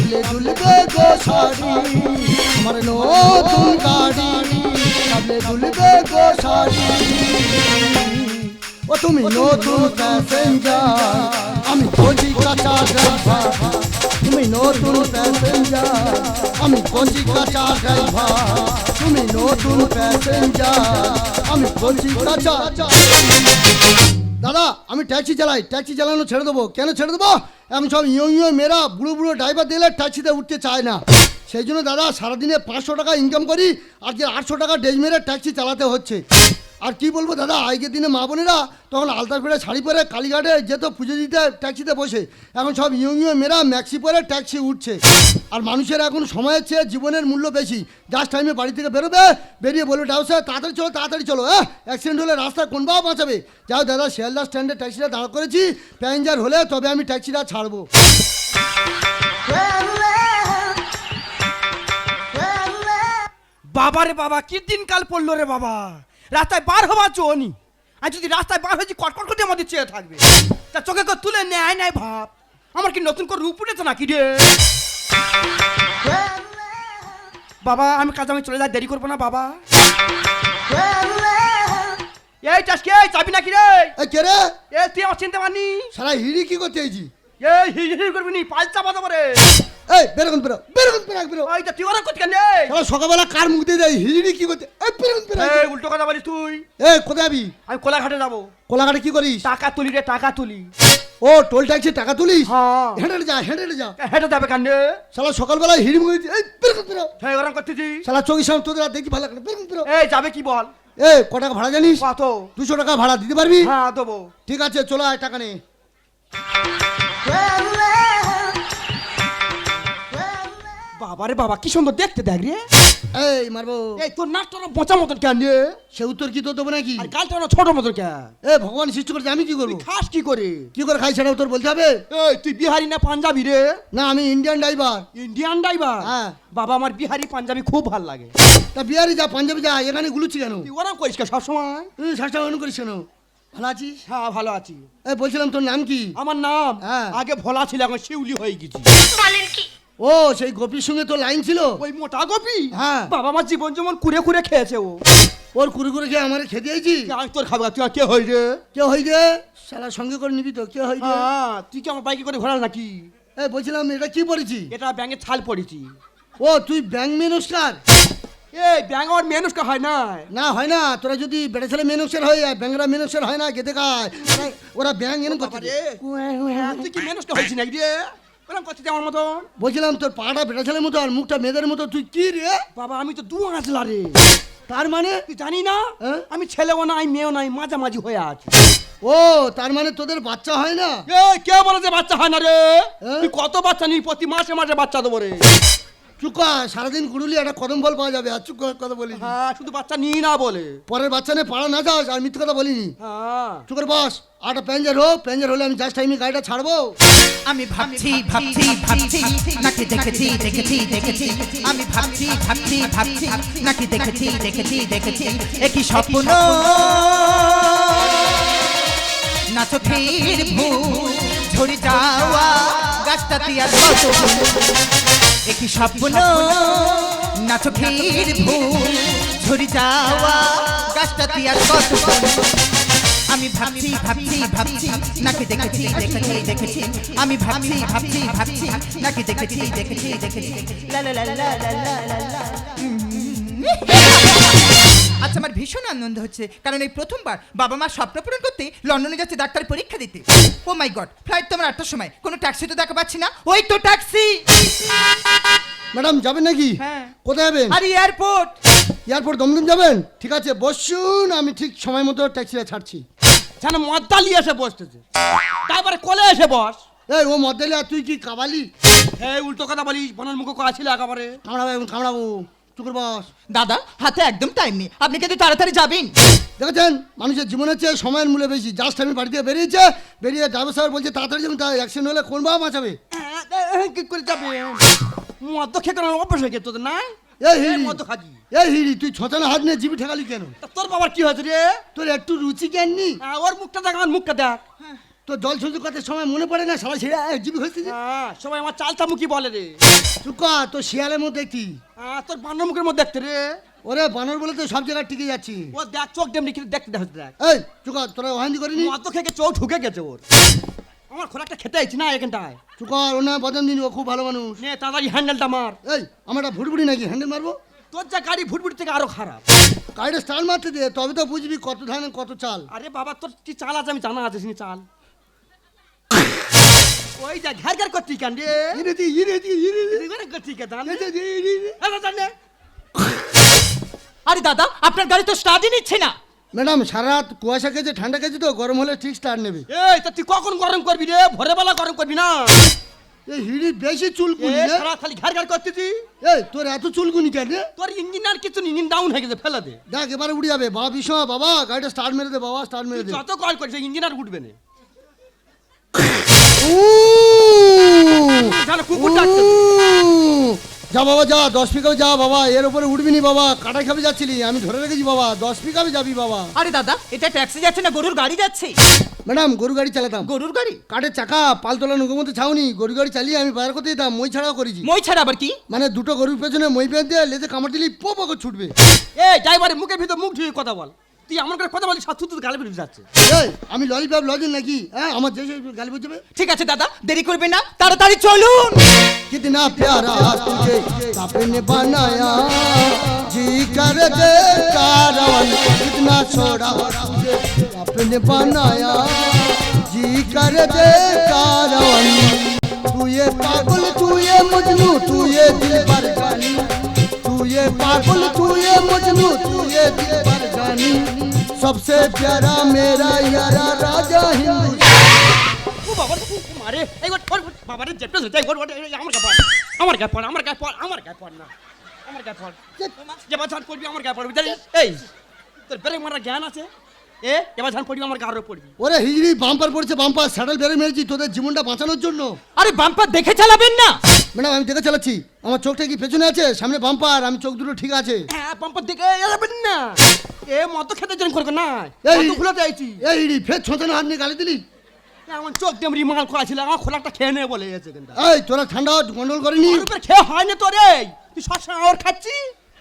কাবলে দুলবে গো শাড়ি আমার নতুন গাড়ি কাবলে দুলবে গো শাড়ি ও তুমি নতুন প্যাসেঞ্জার আমি কচি কাঁচা ড্রাইভার তুমি নতুন প্যাসেঞ্জার আমি কচি কাঁচা ড্রাইভার তুমি নতুন প্যাসেঞ্জার আমি কচি কাঁচা দাদা আমি ট্যাক্সি চালাই ট্যাক্সি চালানো ছেড়ে দেবো কেন ছেড়ে দেবো এমন সব ইয়ো মেয়েরা বুড়ো বুড়ো ড্রাইভার দিলে ট্যাক্সিতে উঠতে চায় না সেই জন্য দাদা সারাদিনে 500 টাকা ইনকাম করি আজকে 800 টাকা ডেজ মেরে ট্যাক্সি চালাতে হচ্ছে আর কি বলবো দাদা আগের দিনে মা বোনেরা তখন আলতা ফেরে শাড়ি পরে কালীঘাটে যেত পুজো দিতে ট্যাক্সিতে বসে এখন সব ইয়ো মেয়েরা ম্যাক্সি পরে ট্যাক্সি উঠছে আর মানুষের এখন সময়ের চেয়ে জীবনের মূল্য বেশি জাস্ট টাইমে বাড়ি থেকে বেরোবে বেরিয়ে বলবে ড্রাইভার তাড়াতাড়ি চলো অ্যাক্সিডেন্ট হলে রাস্তা কোন বা বাঁচাবে যাও দাদা শিয়ালদা স্ট্যান্ডে ট্যাক্সিটা দাঁড় করেছি প্যাসেঞ্জার হলে তবে আমি ট্যাক্সিটা ছাড়বো বাবারে বাবা কি দিনকাল পড়লো রে বাবা রাস্তায় বার হওয়া চোনি আর যদি রাস্তায় বার হয়েছি কটকট করে আমাদের চেয়ে থাকবে তা চোখে করে তুলে নেয় নাই ভাব আমার কি নতুন করে রূপ উঠেছে নাকি রে বাবা আমি কাজ আমি চলে যাই দেরি করবো না বাবা এই চাষকে চাবি নাকি রে কে রে তুই আমার চিনতে পারনি সারা হিড়ি কি করতে এইছি এই হিড়ি করবি নি পাল্টা বাজাবো রে এই বেরোন বেরো ওই তা তুই ওরা করতে কেন সকালবেলা কার মুখ দিয়ে যাই হিড়ি কি করতে এই উল্টো কথা বলিস তুই কোথায় যাবি আমি কোলাঘাটে যাবো কোলাঘাটে কি করিস টাকা তুলি রে টাকা তুলি ও টোল ট্যাক্সি টাকা তুলিস হ্যাঁ হেঁটে যা হেঁটে যাবে কান রে শালা সকালবেলা হিড়ি মুখ দিয়ে বেরো হ্যাঁ ওরম করতেছি শালা চোখের সামনে তোদের আর দেখি ভালো করে বেরো এই যাবে কি বল ক টাকা ভাড়া জানিস কত 200 টাকা ভাড়া দিতে পারবি হ্যাঁ দেবো ঠিক আছে চলো আয় টাকা নে বাবারে বাবা কি সুন্দর দেখতে দেখ রে এই মারবো এই তোর নাকটা বোচা মতন কেন রে সে উত্তর কি তো দেবো নাকি আর গালটা ছোট মতন কেন ভগবান সৃষ্টি করেছে আমি কি করবো খাস কি করে খাই সেটা উত্তর বলতে হবে এই তুই বিহারি না পাঞ্জাবি রে না আমি ইন্ডিয়ান ড্রাইভার ইন্ডিয়ান ড্রাইভার হ্যাঁ বাবা আমার বিহারি পাঞ্জাবি খুব ভালো লাগে তা বিহারি যা পাঞ্জাবি যা এখানে গুলুচ্ছি কেন তুই ওরম করিস কেন সবসময় তুই শাসটা মনে করিস কেন ভালো আছিস হ্যাঁ ভালো আছি বলছিলাম তোর নাম কি আমার নাম হ্যাঁ আগে ভোলা ছিল এখন শিউলি হয়ে গেছি ও সেই গোপীর সঙ্গে তো লাইন ছিল ওই মোটা গোপী হ্যাঁ বাবা আমার জীবন যেমন কুড়ে কুড়ে খেয়েছে ও ওর কুড়ে কুড়ে খেয়ে আমার খেতে আইছি আমি তোর খাবার তুই কে হই রে কে হই রে শালা সঙ্গে করে নিবি তো কে হই রে তুই কি আমার বাইকে করে ঘোরাস নাকি বলছিলাম এটা কি পড়েছি এটা ব্যাঙের ছাল পড়েছি ও তুই ব্যাংক মেনস্কার এই ব্যাঙ আমার মেনুষকা হয় না না হয় না তোরা যদি বেড়ে ছেলে মেনস্কার হয় ব্যাংরা মেনস্কার হয় না গেতে খায় ওরা ব্যাংক এনে করতে তুই কি মেনুষকা হয়েছি নাকি রে বললাম করছিস আমার মতন বলছিলাম তোর পাটা বেটা ছেলের মতো আর মুখটা মেয়েদের মতো তুই কি রে বাবা আমি তো দু আঁচলা রে তার মানে তুই জানি না আমি ছেলেও নাই মেয়েও নাই মাঝামাঝি হয়ে আছি ও তার মানে তোদের বাচ্চা হয় না কে বলে যে বাচ্চা হয় না রে তুই কত বাচ্চা নিই প্রতি মাসে মাসে বাচ্চা দেবো রে চুকা সারাদিন কুড়ুলি একটা কদম ফল পাওয়া যাবে আর চুপ কথা বলি হ্যাঁ শুধু বাচ্চা নিই না বলে পরের বাচ্চা নিয়ে পাড়া না যাস আর মিথ্যে কথা বলিনি চুকের বস আটা প্যাঞ্জার হলে আমি জাস্ট টাইমে গাড়িটা ছাড়বো আমি ভাবছি নাকি দেখেছি আমি ভাবছি নাকি দেখেছি একই স্বপ্ন না চোখের ভুল ঝরে যাওয়া গাছটা তিয়ার কত একই স্বপ্ন না চোখের ভুল ঝরে যাওয়া গাছটা তিয়ার কত আমি ভাবছি নাকি দেখেছি আমি ভাবছি নাকি দেখেছি লা লা লা লা লা লা লা। আচ্ছা আমার ভীষণ আনন্দ হচ্ছে কারণ এই প্রথমবার বাবা মা স্বপ্ন পূরণ করতে লন্ডনে যাচ্ছে ডাক্তারের পরীক্ষা দিতে ও মাই গড ফ্লাইট তো আমার 8টার সময় কোনো ট্যাক্সি তো দেখা পাচ্ছি না ওই তো ট্যাক্সি ম্যাডাম যাবেন নাকি হ্যাঁ কোথায় যাবেন আরে এয়ারপোর্ট দমদম যাবেন ঠিক আছে বসুন আমি ঠিক সময় মতো ট্যাক্সিটা ছাড়ছি যেন মদ্দালি এসে বসতেছে তারপরে কোলে এসে বস ও মদ্দালি আর তুই কি কাবালি উল্টো কথা বলিস বনার মুখে ছিল একেবারে কামড়াবো চুকুর বস দাদা হাতে একদম টাইম নেই আপনি কিন্তু তাড়াতাড়ি যাবেন দেখেছেন মানুষের জীবনের চেয়ে সময়ের মূল্য বেশি জাস্ট আমি বাড়ি থেকে বেরিয়ে ড্রাইভার সাহেব বলছে তাড়াতাড়ি যাবেন তাই অ্যাক্সিডেন্ট হলে কোন বাবা বাঁচাবে কি করে যাবে মদ তো খেতে অভ্যাস হয়ে গেছে তোদের না মদ খাবি হিড়ি তুই ছচানা হাত নিয়ে জিবি ঠেকালি কেন তোর বাবার কি হয়েছে রে তোর একটু রুচি জ্ঞান নি ওর মুখটা দেখ আমার মুখটা দেখ তো জল সহ্য করতে সময় মনে পড়ে না সারা ছেড়ে জিবি হয়েছে যে। হ্যাঁ সবাই আমার চালতা মুখী বলে রে। চুপ কর, তো শিয়ালের মধ্যে কি? তোর বানর মুখের মধ্যে দেখতে রে। ওরে বানর বলে তো সব জায়গায় টিকে যাচ্ছি। ও দেখ চোখ ডেমনি কিন্তু দেখতে দেখ দেখ। এই চুপ কর, তোরা ওহান্দি করিনি? মদ খেয়ে চোখ ঢুকে গেছে ওর। আমার খোরাকটা খেতে আইছি না এখানটায়। চুপ কর, ও না বদন দিন, ও খুব ভালো মানুষ। নে তাড়াতাড়ি হ্যান্ডেলটা মার। এই আমার একটা ভুটভুটি নাকি হ্যান্ডেল মারবো? তোর যা গাড়ি ভুটভুটি থেকে আরো খারাপ। গাড়িটা স্টার্ট মারতে দে, তবে তো বুঝবি কত ধান কত চাল। আরে বাবা তোর কি চাল আছে আমি জানা আছে সিনি চাল। ওই যা ঘর ঘর করতি কেন রে? ঘর করতি কে জান? জানে আরে দাদা আপনার গাড়ি তো স্টার্টই নিচ্ছে না। ম্যাডাম সারা রাত কুয়াশা খেয়েছে, ঠান্ডা খেয়েছে, তো গরম হলে ঠিক স্টার্ট নেবে। এই তা তুই কখন গরম করবি রে? ভোরে বেলা গরম করবি না। এই হিড়ি বেশি চুলকুনি এ রে। সারা খালি ঘর ঘর করতেছি। এই তোর এত চুলকুনি কেন রে? তোর ইঞ্জিনিয়ার কিছু ইঞ্জিন ডাউন হয়ে গেছে, ফেলে দে। দেখ এবারে উড়ে যাবে। বাবা বিষ্ণু, বাবা গাড়িটা স্টার্ট মেরে দে, বাবা স্টার্ট মেরে দে। যত কল করছে ইঞ্জিনিয়ার উঠবে না। জানো কুকুর ডাকছে। যা বাবা যা, 10 পিকাবে যা বাবা, এর উপরে উঠবি নি বাবা, কাটা খাবে যাচ্ছিলি, আমি ধরে রেখেছি বাবা, 10 পিকাবে যাবি বাবা। আরে দাদা এটা ট্যাক্সি যাচ্ছে না গরুর গাড়ি যাচ্ছে। ম্যাডাম গরু গাড়ি চালাতাম। গরুর গাড়ি? কাঠের চাকা পালতোলা নৌকোর মধ্যে ছাউনি, গরু গাড়ি চালিয়ে আমি বাজার করতে যেতাম, মই ছাড়াও করেছি। মই ছাড়া আবার কি? মানে দুটো গরুর পেছনে মই পেঁচ দিয়ে লেজে কামড় দিলেই পো পো করে ছুটবে। এই ড্রাইভারের মুখের ভিতর মুখ ঢুকে কথা বল। তুই আমার কাছে কথা বলি সাথে তুই গালে বেরিয়ে যাচ্ছে। এই আমি ললিপপ লজেন নাকি? হ্যাঁ আমার যে গালি বুঝবে। ঠিক আছে দাদা দেরি করবে না, তাড়াতাড়ি চলুন। कितना प्यारा तुझे आपने बनाया, जी कर दे कारवन, कितना छोड़ा तुझे आपने बनाया, जी कर दे कारवन, तू ये पागल तू ये मजनू तू ये दिलबर जानी, तू ये पागल तू ये मजनू तू ये दिलबर जानी, सबसे प्यारा मेरा यारा राजा हिंदुस्तान। ও বাবা মারে এই বাবারে জেপটা যাই আমার গায়ে পড় আমার গায়ে পড় আমার গায়ে পড় আমার গায়ে পড় না আমার গায়ে পড় যে বাজান পড়বি আমার গায়ে পড়বি জানিস? এই তোর ব্রেক মারার জ্ঞান আছে? এ বাজান পড়বি আমার গায়ে পড়বি। ওরে হিজড়ি বাম্পার পড়ছে, বাম্পার স্যাডেল বেড়ে মেরেছি তোদের জীবনটা বাঁচানোর জন্য। আরে বাম্পার দেখে চালাবেন না। ম্যাডাম আমি দেখে চালাচ্ছি, আমার চোখটা কি পেছনে আছে, সামনে বাম্পার, আমি চোখ দুটো ঠিক আছে। হ্যাঁ পাম্পার দিকে যাবেন না। এ মদ খেতে জেন করবে না, এই মদ খুলে দিয়েছি। এই হিড়ি ফের ছোঁচানো হাত নিয়ে গালি দিলি। আমার চোখ দিয়ে রিমাল খোলা ছিল, আমার খোলাটা খেয়ে নেবে বলে গেছে কিন্তু। এই তোরা ঠান্ডা গন্ডল করিনি? ওর উপর খেয়ে হয় না তোরে, তুই সবসময় ওর খাচ্ছি।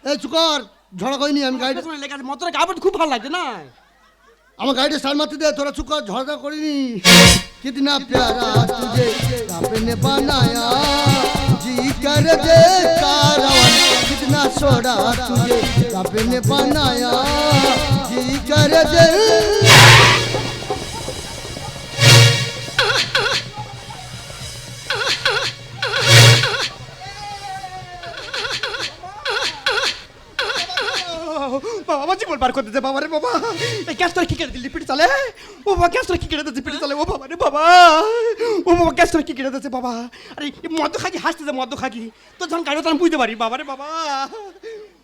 এই চুকর ঝড়া করিনি, আমি গাড়িটা লেগে আছে মদটা গায়ে খুব ভালো লাগছে না। আমার গাড়িটা স্টার্ট মারতে দে, তোরা চুকর ঝড়া করিনি। कितना प्यारा तुझे आपने बनाया, जी कर दे कारवन, कितना छोड़ा तुझे आपने बनाया, जी कर दे। বাবা জীবন বার করতে দে বাবা রে বাবা। এই গ্যাস তোর কি কেটে দিলি পিঠে চালে? ও বাবা গ্যাস তোর কি কেটে দিচ্ছে পিঠে চালে? ও বাবা রে বাবা, ও বাবা গ্যাস তোর কি কেটে দিচ্ছে বাবা? আরে মদ খাকি হাসতেছে মদ খাকি, তোর যখন গাড়ি তখন বুঝতে পারি বাবা রে বাবা।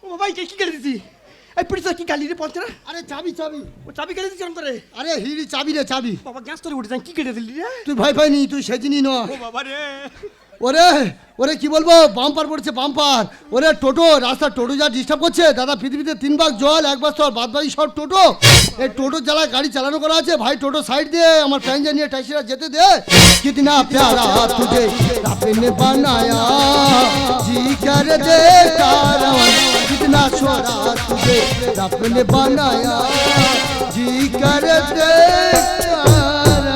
ও বাবা কি কেটে দিচ্ছি? এই পিঠে চাল কি গালি রে পঞ্চারা? আরে চাবি চাবি, ও চাবি কেটে দিচ্ছি করে। আরে হিড়ি চাবি রে চাবি। বাবা গ্যাস তোর উঠে যান কি কেটে দিলি রে? তুই ভয় পাইনি, তুই সেদিনই ও নয়। বাবা রে ওরে ওরে কি বলবো, বাম্পার পড়ছে বাম্পার। ওরে টোটো, রাস্তা টোটো যা ডিস্টার্ব করছে দাদা, পৃথিবীতে 3 ভাগ জল 1 ভাগ স্থল, বাদ বাকি সব টোটো। এই টোটোর জ্বালায় গাড়ি চালানো করা আছে ভাই, টোটো সাইড দিয়ে আমার প্যাঞ্জা নিয়ে ট্যাক্সিরা যেতে দে। कितना प्यारा तुझे आपने बनाया, जी कर दे कारवन, कितना छोड़ा तुझे आपने बनाया, जी कर दे कारवन।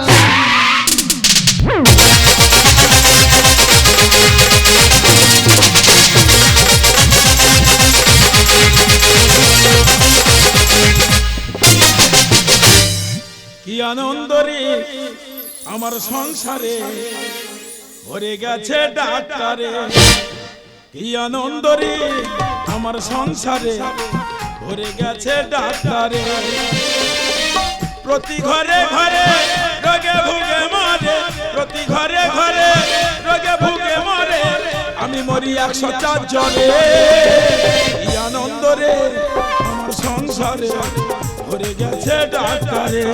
কি আনন্দ রে আমার সংসারে ভরে গেছে ডাক্তারে, কি আনন্দ রে আমার সংসারে ভরে গেছে ডাক্তারে, প্রতি ঘরে ঘরে রোগে ভুগে মরে, প্রতি ঘরে ঘরে রোগে ভুগে মরে, আমি মরি 104 জ্বরে, কি আনন্দ রে আমার সংসারে ভরে গেছে ডাক্তারে,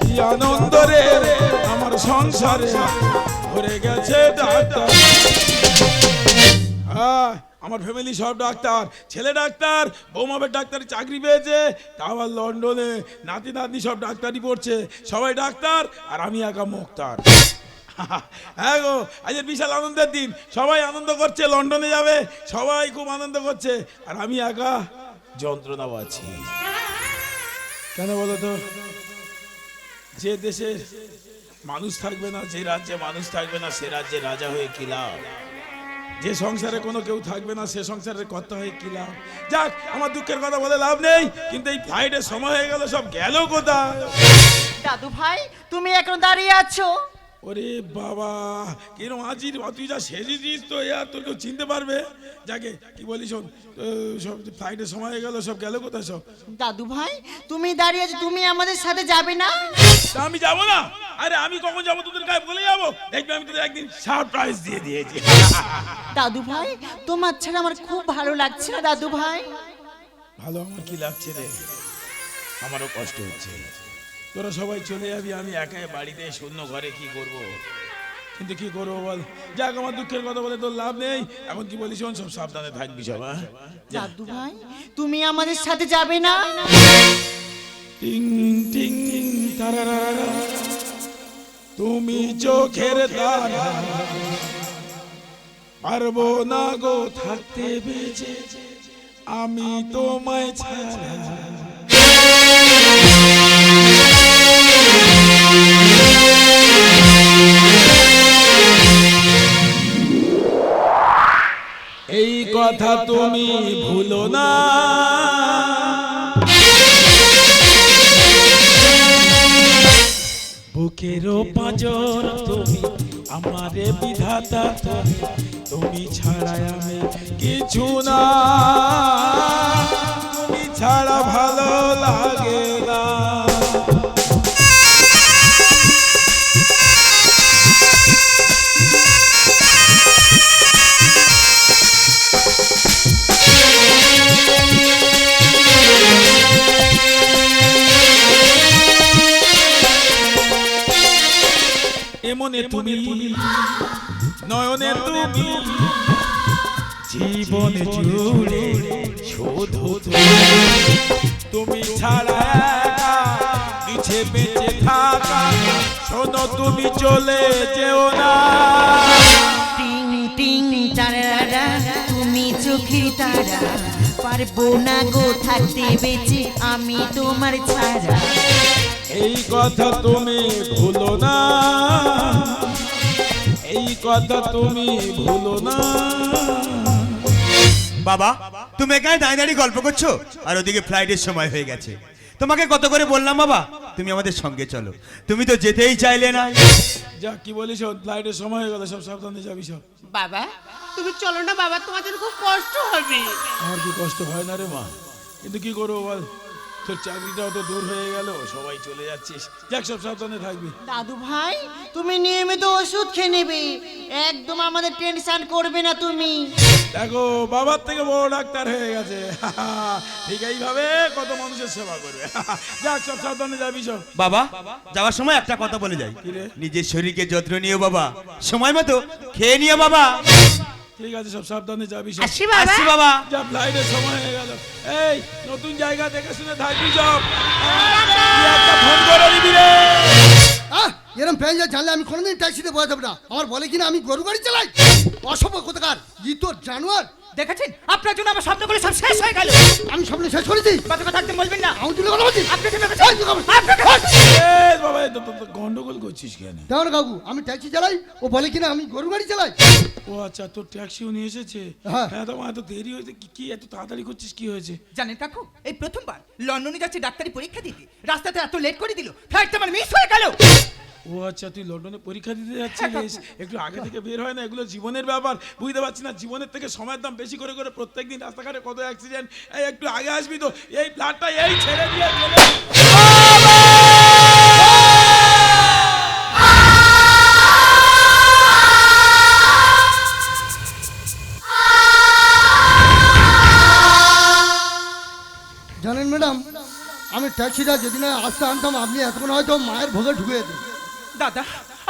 কি আনন্দ রে আমার সংসারে ভরে গেছে ডাক্তার। আমার ফ্যামিলি সব ডাক্তার, ছেলে ডাক্তার, বৌমাবের ডাক্তারি চাকরি পেয়েছে, তা আবার লন্ডনে নাতি নাতনি সব ডাক্তারি পড়ছে, সবাই ডাক্তার আর আমি একা মুক্তার। হ্যাঁ গো, আজকের বিশাল আনন্দের দিন, সবাই আনন্দ করছে, লন্ডনে যাবে, সবাই খুব আনন্দ করছে, আর আমি একা যন্ত্রণা পাচ্ছি। কেন বলো তো? যে দেশে মানুষ থাকবে না, যে রাজ্যে মানুষ থাকবে না, সে রাজ্যে রাজা হয়ে কি লাভ? যে সংসারে কোনো কেউ থাকবে না, সে সংসারের কর্তা হয়ে কি লাভ? যাক, আমার দুঃখের কথা বলে লাভ নেই, কিন্তু এই ফ্লাইটের সময় হয়ে গেল, সব গেল কোথায়? দাদু ভাই তুমি এখন দাঁড়িয়ে আছো? ওরে বাবা, কিরম আছিস? তুই যা সেজেছিস তো আর তোর কেউ চিনতে পারবে? যাকে কি বলিস, সব ফ্লাইটের সময় হয়ে গেল, সব গেল কোথায় সব? দাদু ভাই তুমি দাঁড়িয়ে আছো, তুমি আমাদের সাথে যাবে না? তা আমি যাবো না? আরে আমি কখন যাবো? তোদের গায়ে বলে যাবো? দেখবি আমি তোদের একদিন সারপ্রাইজ দিয়ে দিয়েছি। দাদু ভাই তোমার ছাড়া আমার খুব ভালো লাগছে না দাদু ভাই। ভালো আমার কি লাগছে রে, আমারও কষ্ট হচ্ছে। তোরা সবাই চলে যাবি, আমি একাই বাড়িতে শূন্য ঘরে কি করব? কিন্তু কি করবো বল? যাক, আমার দুঃখের কথা বলে তোর লাভ নেই। এখন কি বলিস, শোন, সব সাবধানে থাকবি সব। হ্যাঁ দাদু ভাই তুমি আমাদের সাথে যাবে না? টিং টিং তারারারা, তুমি চোখের তারা, পারবো না গো থাকতে বেঁচে আমি তোমায় ছাড়া। এই কথা তুমি ভুলো না, বুকেরও পাঁজর তুমি, আমারে বিধাতা তুমি, তুমি ছাড়া আমি কিছু না, তুমি ছাড়া ভালো লাগে না। এমনে তুমি, নয়নে তুমি, জীবনে জুড়ে শুধু তুমি ছাড়া একা নিচে বেঁচে থাকা। শোনো তুমি চলে যেও না। টিং টিং তারারা, তুমি চোখের তারা, পারবো না গো থাকতে বেঁচে আমি তোমার ছাড়া। এই কথা তুমি ভুলো না, এই কথা তুমি ভুলো না। বাবা তুমি এখানে দাঁড়িয়ে দাঁড়িয়ে গল্প করছো, আর ওদিকে ফ্লাইটের সময় হয়ে গেছে। তোমাকে কত করে বললাম বাবা তুমি আমাদের সঙ্গে চলো, তুমি তো যেতেই চাইলে না। যা কি বলিস, ফ্লাইটের সময় হয়ে গেল, সব সাবধানে যাবি সব। বাবা তুমি চলো না বাবা, তোমাদের খুব কষ্ট হবে। আমার কি কষ্ট হয় না রে মা, কিন্তু কি করবো বল, তোর চাকরিটাও তো দূর হয়ে গেল, সবাই চলে যাচ্ছিস। যাক, সব সাবধানে থাকবি। দাদু ভাই তুমি নিয়মিত ওষুধ খেয়ে নেবে, একদম আমাদের টেনশন করবে না তুমি। দেখো, বাবার থেকে বড় ডাক্তার হয়ে গেছে, ঠিক এইভাবে কত মানুষের সেবা করবে। যাক, সব সাবধানে যাবি সব। বাবা যাওয়ার সময় একটা কথা বলে যাই, কি রে? নিজের শরীরকে যত্ন নিও বাবা, সময় মতো খেয়ে নিও বাবা। ঠিক আছে, সব সাবধানে যাবি সব। আসি বাবা। আসছি বাবা। যা, ফ্লাইটের সময় হয়ে গেল। এই নতুন জায়গা দেখে শুনে থাকবি সব। তুই একটা ফোন করে দিবি রে। এরম প্যাসেঞ্জার জানলে আমি কোনোদিন ট্যাক্সিতে বসে যাবো না। আমার বলে কিনা আমি গরু গাড়ি চালাই, অসভ্য কোথাকার, ই তোর জানোয়ার। দেখেছেন, আপনার জন্য আমার স্বপ্নগুলো সব শেষ হয়ে গেল। আমি স্বপ্ন শেষ করেছি, কথা থাকতে বলবেন না। আমি তুলে কথা বলছি। আপনি কি ভেবেছেন? বাবা, তো গন্ডগোল করছিস কেন? দেখো কাকু, আমি ট্যাক্সি চালাই, ও বলে কিনা আমি গরু গাড়ি চালাই। ও আচ্ছা, তোর ট্যাক্সিও নিয়ে এসেছে। হ্যাঁ। হ্যাঁ, তোমার এত দেরি হয়েছে কি এত তাড়াতাড়ি করছিস, কি হয়েছে? জানেন কাকু, এই প্রথমবার লন্ডনে যাচ্ছি ডাক্তারি পরীক্ষা দিতে, রাস্তাতে এত লেট করে দিল, ফ্লাইটটা আমার মিস হয়ে গেল। ও আচ্ছা, তুই লন্ডনে পরীক্ষা দিতে যাচ্ছিস, একটু আগে থেকে বের হয় না? এগুলো জীবনের ব্যাপার, বুঝতে পারছি না। জীবনের থেকে সময়ের দাম বেশি করে করে প্রত্যেকদিন রাস্তাঘাটে কত অ্যাক্সিডেন্ট। এই একটু আগে আসবি তো, এই ফ্ল্যাটটা এই ছেড়ে দিয়ে চলে। জানেন ম্যাডাম, আমি ট্যাক্সিটা যেদিন আসতে আনতাম, আপনি এতক্ষণ হয়তো মায়ের ভোগে ঢুকে যেতেন। দাদা,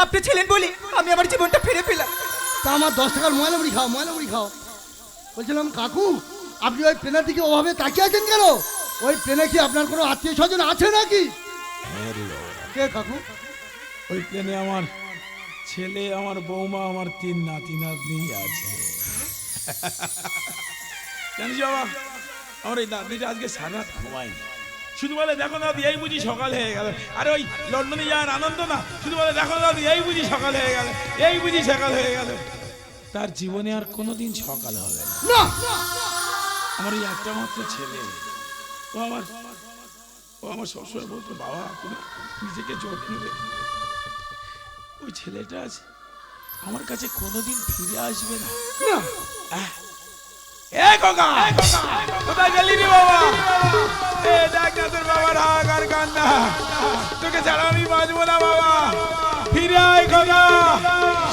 আপনি ছিলেন বলে আমি আমার জীবনটা ফিরে পেলাম। তা আমার 10 টাকার ময়লা মুড়ি খাও, ময়লা মুড়ি খাও। বলছিলাম কাকু আপনি ওই প্লেনের দিকে ওভাবে তাকিয়ে আছেন কেন? ওই প্লেনে কি আপনার কোনো আত্মীয় স্বজন আছে নাকি? হ্যাঁ রে বাবা, কে কাকু? ওই প্লেনে আমার ছেলে, আমার বৌমা, আমার 3 নাতি নাতনি আছে। জানিস বাবা, আমার এই নাতনিটা আজকে সারা রাত ঘুমায়নি। শুধু বলে দেখো দাদি এই বুঝি সকাল হয়ে গেল। আরে ওই লন্ডনে যাওয়ার আনন্দ না, শুধু বলে দেখো দাদি এই বুঝি সকাল হয়ে গেল, এই বুঝি সকাল হয়ে গেল। তার জীবনে আর কোনোদিন সকাল হবে না। না আমার এই একটা মাত্র ছেলে, ও আমার সবসময় বলতো বাবা তুমি নিজেকে যত্ন নেবে। ওই ছেলেটা আছে আমার কাছে কোনোদিন ফিরে আসবে না। এ খোকা, কোথায় গেলি রে বাবা? এ দেখ না তোর বাবার হাঁক আর কান্না, তোকে ছাড়া আমি বাঁচবো না বাবা। ফিরে আয় খোকা,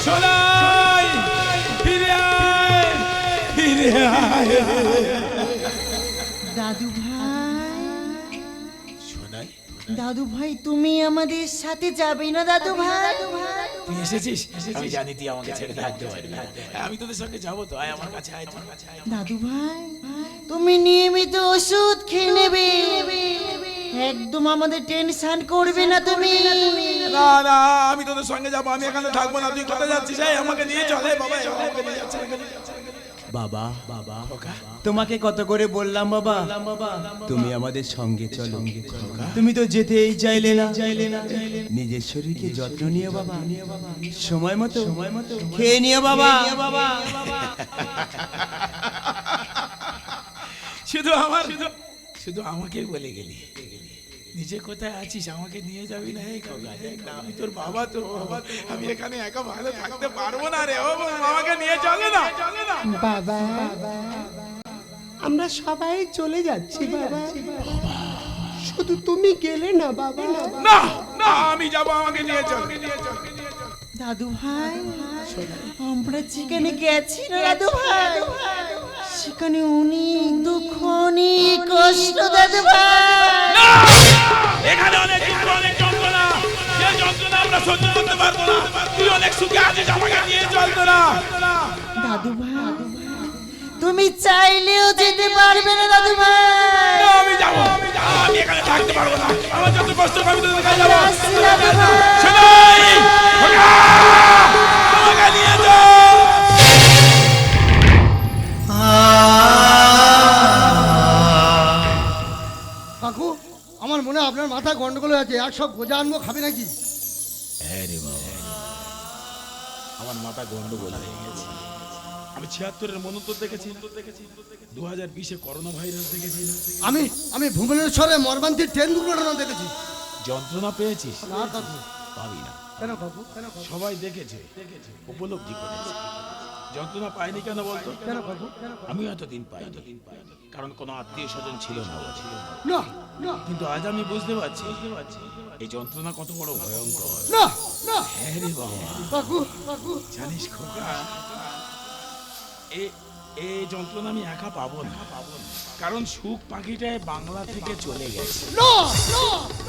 সোনাই ফিরে আয়, ফিরে আয়। দাদু ভাই, সোনাই দাদু ভাই তুমি আমাদের সাথে যাবে না দাদু ভাই? তুই এসেছিস, আমি জানি তুই আমাকে ছেড়ে থাকতে পারবি না। আমি তোদের সঙ্গে যাবো তো, আয় আমার কাছে আয়, তোর কাছে আয়। দাদু ভাই তুমি নিয়মিত ওষুধ খেয়ে নেবে, একদম আমাদের টেনশন করবে না তুমি। না না, আমি তোদের সঙ্গে যাবো, আমি এখানে থাকবো না। তুই কোথায় যাচ্ছিস? এই আমাকে নিয়ে চলে বাবা, আমাকে নিয়ে যাচ্ছে। বাবা বাবা তোমাকে কত করে বললাম বাবা, তুমি আমাদের সঙ্গে চলো। তুমি তো যেতেই চাইলে না। নিজের শরীরকে যত্ন নিও বাবা, সময় মতো খেয়ে নিও বাবা। শুধু আমাকে বলে গেলি, নিজে কোথায় আছিস আমাকে নিয়ে যাবি না? এই খোকা দেখ না, আমি তোর বাবা, আমি এখানে একা ভালো থাকতে পারবো না রে। ও আমাকে নিয়ে চলে না। বাবা আমরা সবাই চলে যাচ্ছি বাবা, শুধু তুমি গেলে না বাবা। না না, আমি যাবো, আমাকে নিয়ে চল। দাদু ভাই আমরা যেখানে গেছি না দাদু ভাই, সেখানে অনেক দুঃখ অনেক কষ্ট দাদু ভাই। এখানে অনেক দুঃখ, অনেক যন্ত্রণা, যে যন্ত্রণা আমরা সহ্য করতে পারবো না। তুই অনেক সুখে আছিস, আমাকে নিয়ে চল তোরা। দাদু ভাই তুমি চাইলেও যেতে পারবে না দাদু ভাই। না, আমি যাবো, আমি এখানে থাকতে পারবো না। আমার যত কষ্ট আমি তোদের কাছে যাবো। আসছি দাদু ভাই। শোনাই, খোকা, আমাকে নিয়ে চল। কাকু আমার মনে হয় আপনার মাথা গন্ডগোল হয়ে আছে, এক সব গোজা আনবো, খাবে নাকি? হ্যাঁ রে বাবা, আমার মাথা গন্ডগোল হয়ে গেছে। আমি 76-এর মনোত্তর দেখেছি, 2020-এ করোনা ভাইরাস দেখেছি, আমি ভুবনেশ্বরে মর্মান্তিক ট্রেন দুর্ঘটনা দেখেছি। যন্ত্রণা পেয়েছিস? না কাকু। পাবি না। কেন কাকু? সবাই দেখেছে, উপলব্ধি করেছে। যন্ত্রণা পাইনি কেন বলতো? কেন কাকু? আমি এতদিন পাইনি, কারণ কোনো আত্মীয় স্বজন ছিল না। না না কিন্তু আজ আমি বুঝতে পারছি এই যন্ত্রণা কত বড় ভয়ঙ্কর। না না হ্যাঁ রে বাবা, কাকু কাকু জানিস খোকা, এই যন্ত্রণা আমি একা পাবো না, কারণ সুখ পাখিটায় বাংলা থেকে চলে গেছে। না না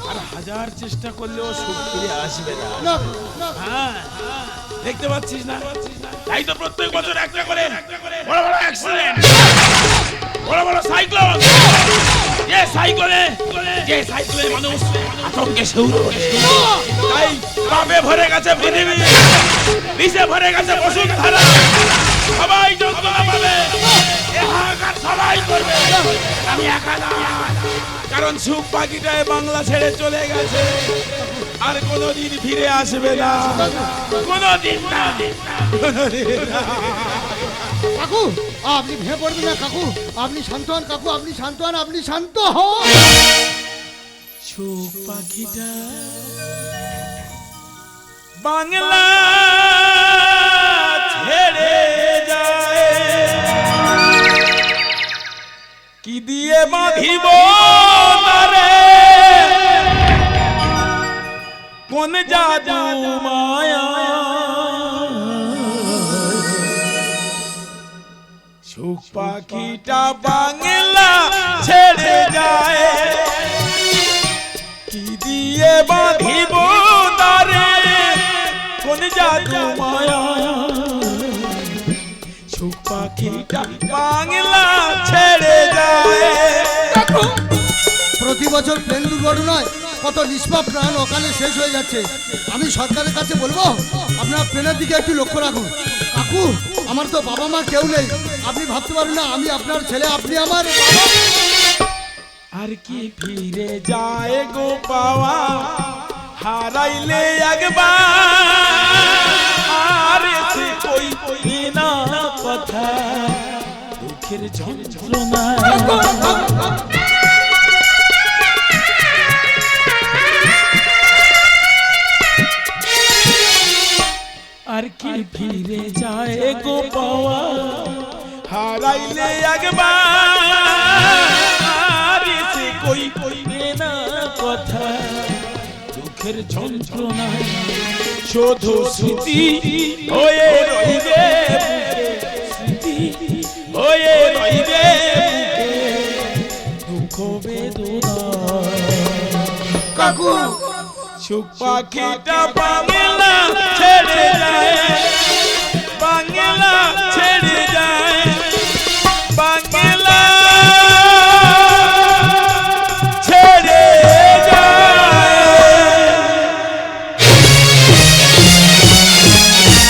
আর হাজার চেষ্টা করলেও সুখ ফিরে আসবে না। না না হ্যাঁ, দেখতে পাচ্ছিস না? তাই তো প্রত্যেক বছর একটা করে বড় বড় অ্যাক্সিডেন্ট, বড় বড় সাইক্লোন। যে সাইক্লোনে মানুষ আতঙ্কে শিউরে ওঠে। তাই পাপে ভরে গেছে পৃথিবী, বিষে ভরে গেছে বসুন্ধরা। সবাই যন্ত্রণা পাবে, এ হাহাকার সবাই করবে, আমি একা না। কারণ সুখ পাখিটায় বাংলা ছেড়ে চলে গেছে, আর কোনোদিন ফিরে আসবে না, কোনোদিন না, কোনোদিন না। কাকু আপনি ভেঙে পড়বেন না কাকু, আপনি শান্ত হন কাকু, আপনি শান্ত হন, আপনি শান্ত হন। সুখ পাখিটা বাংলা ছেড়ে যায়, কি দিয়ে বাঁধিব তারে, কোন জাদু মায়া। সুখ পাখিটা বাংলা ছেড়ে যায়, কি দিয়ে বাঁধিব তারে, কোন জাদু মায়া। সুখ পাখি পৃথিবীটা বাংলা ছেড়ে যায়। প্রতি বছর প্লেন দুর্ঘটনায় কত নিষ্পাপ প্রাণ অকালে শেষ হয়ে যাচ্ছে। আমি সরকারের কাছে বলবো আপনার প্লেনের দিকে একটু লক্ষ্য রাখুন। কাকু, আমার তো বাবা মা কেউ নেই, আপনি ভাবতে পারবেন না আমি আপনার ছেলে, আপনি আমার বাবা। আর কি ফিরে যায় গো পাওয়া, হারাইলে একবার আর এসে কই না কথা, দুঃখের যন্ত্রণা। আর কি ফিরে যায় গো পাওয়া, হারাইলে একবার এসে কই না কথা, দুঃখের যন্ত্রণা। শুধু স্মৃতি হয়ে রইবে বুকে, স্মৃতি হয়ে রইবে বুকে, দুঃখ বেদনা। কাকু, সুখ পাখিটা বাঙে